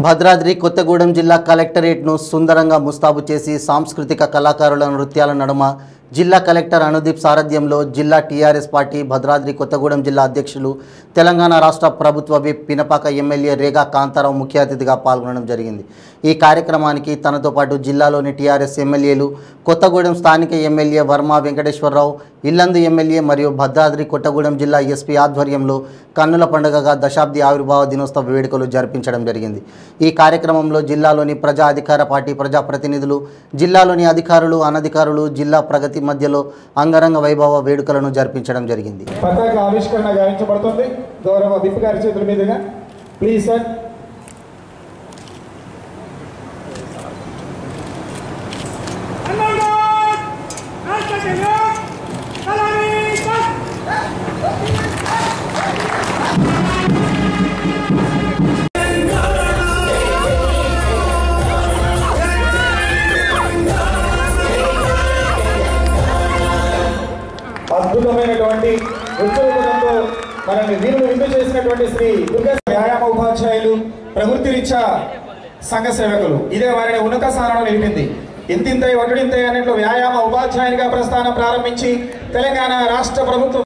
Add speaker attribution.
Speaker 1: భద్రాద్రి కొత్తగూడెం జిల్లా కలెక్టరేట్ను సుందరంగా ముస్తాబు చేసి సాంస్కృతిక కళాకారుల నృత్యాల నడుమ జిల్లా కలెక్టర్ అనుదీప్ సారథ్యంలో జిల్లా టీఆర్ఎస్ పార్టీ భద్రాద్రి కొత్తగూడెం జిల్లా అధ్యక్షులు తెలంగాణ రాష్ట్ర ప్రభుత్వ విప్ పినపాక ఎమ్మెల్యే రేగా కాంతారావు ముఖ్య అతిథిగా పాల్గొనడం జరిగింది। ఈ కార్యక్రమానికి తనతో పాటు జిల్లాలోని టీఆర్ఎస్ ఎమ్మెల్యేలు కొత్తగూడెం స్థానిక ఎమ్మెల్యే వర్మ వెంకటేశ్వరరావు, ఇల్లందు ఎమ్మెల్యే మరియు భద్రాద్రి కొత్తగూడెం జిల్లా ఎస్పీ ఆధ్వర్యంలో కన్నుల పండుగగా దశాబ్ది ఆవిర్భావ దినోత్సవ వేడుకలు జరిపించడం జరిగింది। ఈ కార్యక్రమంలో జిల్లాలోని ప్రజా అధికార పార్టీ ప్రజాప్రతినిధులు, జిల్లాలోని అధికారులు, అనధికారులు జిల్లా ప్రగతి మధ్యలో అంగరంగ వైభవ వేడుకలను జరిపించడం జరిగింది।
Speaker 2: పతాక ఆవిష్కరణ గావించబడుతుంది గౌరవ విప్ గారి చేతుల మీదుగా। Please sir. అద్భుతమైనటువంటి ఉత్సవంతో మనల్ని వీరులు విందు చేసినటువంటి శ్రీ దుర్గా వ్యాయామ ఉపాధ్యాయులు, ప్రవృత్తి రీత్యా సంఘ సేవకులు, ఇదే వారిని ఉన్నత స్థానంలో నిలిపింది। ఇంతింతై ఒక్కడింతై అన్నట్లు వ్యాయామ ఉపాధ్యాయునిగా ప్రస్థానం ప్రారంభించి తెలంగాణ రాష్ట్ర ప్రభుత్వం